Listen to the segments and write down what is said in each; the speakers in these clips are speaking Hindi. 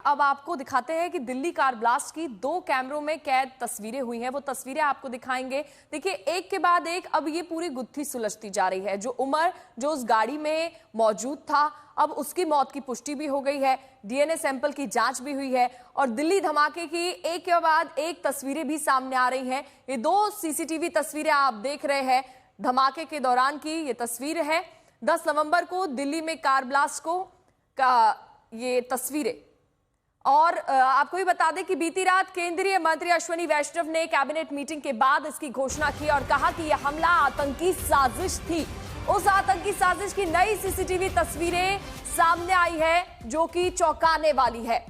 अब आपको दिखाते हैं कि दिल्ली कार ब्लास्ट की 2 कैमरों में कैद तस्वीरें हुई हैं। वो तस्वीरें आपको दिखाएंगे। देखिए, एक के बाद एक अब ये पूरी गुत्थी सुलझती जा रही है। जो उमर जो उस गाड़ी में मौजूद था, अब उसकी मौत की पुष्टि भी हो गई है। डीएनए सैंपल की जांच भी हुई है और दिल्ली धमाके की एक के बाद एक तस्वीरें भी सामने आ रही हैं। ये 2 सीसीटीवी तस्वीरें आप देख रहे हैं। धमाके के दौरान की ये तस्वीर है। 10 नवंबर को दिल्ली में कार ब्लास्ट का ये तस्वीरें। और आपको भी बता दें कि बीती रात केंद्रीय मंत्री अश्विनी वैष्णव ने कैबिनेट मीटिंग के बाद इसकी घोषणा की और कहा कि यह हमला आतंकी साजिश थी। उस आतंकी साजिश की नई सीसीटीवी तस्वीरें सामने आई है जो कि चौंकाने वाली है।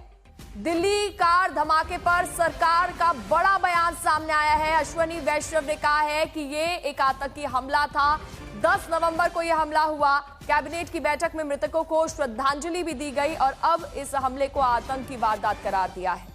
दिल्ली कार धमाके पर सरकार का बड़ा बयान सामने आया है। अश्विनी वैष्णव ने कहा है कि ये एक आतंकी हमला था। 10 नवंबर को यह हमला हुआ। कैबिनेट की बैठक में मृतकों को श्रद्धांजलि भी दी गई और अब इस हमले को आतंकी वारदात करार दिया है।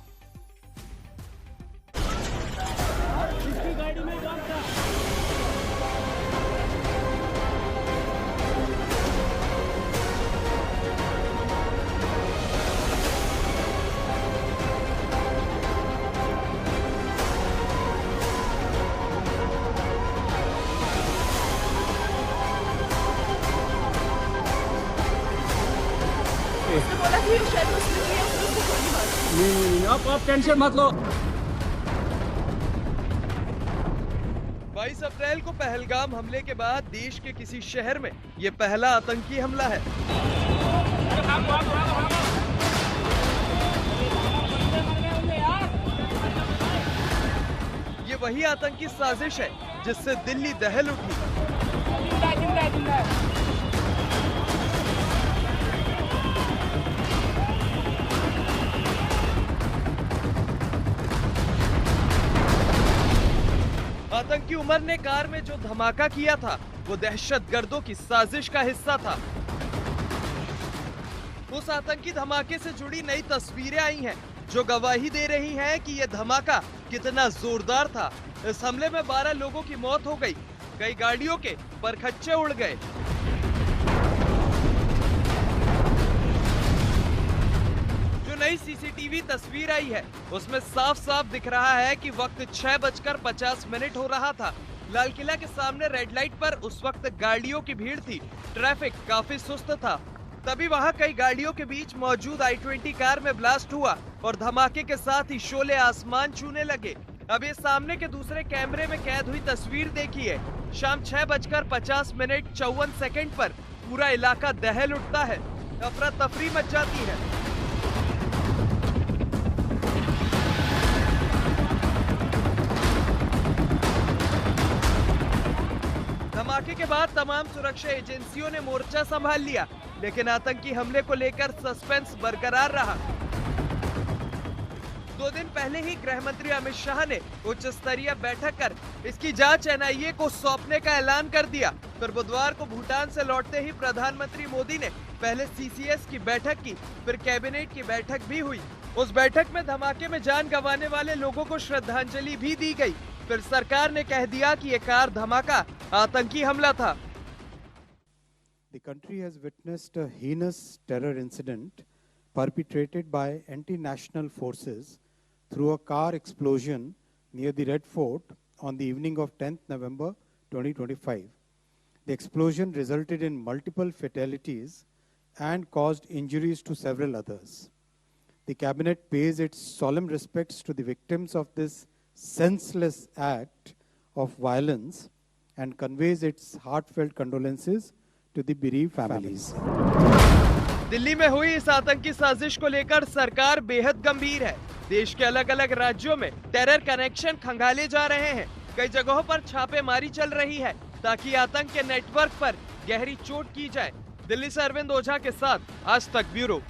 बोला कि शायद नहीं, आप टेंशन मत लो। 22 अप्रैल को पहलगाम हमले के बाद देश के किसी शहर में ये पहला आतंकी हमला है। ये वही आतंकी साजिश है जिससे दिल्ली दहल उठी। आतंकी उमर ने कार में जो धमाका किया था वो दहशतगर्दों की साजिश का हिस्सा था। उस आतंकी धमाके से जुड़ी नई तस्वीरें आई हैं जो गवाही दे रही हैं कि यह धमाका कितना जोरदार था। इस हमले में 12 लोगों की मौत हो गई, कई गाड़ियों के परखच्चे उड़ गए। नई सीसीटीवी तस्वीर आई है उसमें साफ साफ दिख रहा है कि वक्त 6:50 हो रहा था। लाल किला के सामने रेड लाइट पर उस वक्त गाड़ियों की भीड़ थी। ट्रैफिक काफी सुस्त था। तभी वहां कई गाड़ियों के बीच मौजूद I-20 कार में ब्लास्ट हुआ और धमाके के साथ ही शोले आसमान छूने लगे। अब ये सामने के दूसरे कैमरे में कैद हुई तस्वीर देखिए। शाम 6:50 पर पूरा इलाका दहल उठता है, अफरा तफरी मच जाती है। धमाके के बाद तमाम सुरक्षा एजेंसियों ने मोर्चा संभाल लिया, लेकिन आतंकी हमले को लेकर सस्पेंस बरकरार रहा। 2 दिन पहले ही गृह मंत्री अमित शाह ने उच्च स्तरीय बैठक कर इसकी जांच NIA को सौंपने का ऐलान कर दिया। फिर बुधवार को भूटान से लौटते ही प्रधानमंत्री मोदी ने पहले CCS की बैठक की, फिर कैबिनेट की बैठक भी हुई। उस बैठक में धमाके में जान गंवाने वाले लोगों को श्रद्धांजलि भी दी गई। फिर सरकार ने कह दिया कि ये कार धमाका आतंकी हमला था। The country has witnessed a heinous terror incident perpetrated by anti-national forces through a car explosion near the Red Fort on the evening of 10th November 2025. The explosion resulted in multiple fatalities and caused injuries to several others. The cabinet pays its solemn respects to the victims of this senseless act of violence and conveys its heartfelt condolences to the bereaved families. Delhi में हुई इस आतंकी साजिश को लेकर सरकार बेहद गंभीर है। देश के अलग अलग राज्यों में टेरर कनेक्शन खंगाले जा रहे हैं। कई जगहों पर छापेमारी चल रही है ताकि आतंक के नेटवर्क पर गहरी चोट की जाए। दिल्ली से अरविंद ओझा के साथ आज तक ब्यूरो।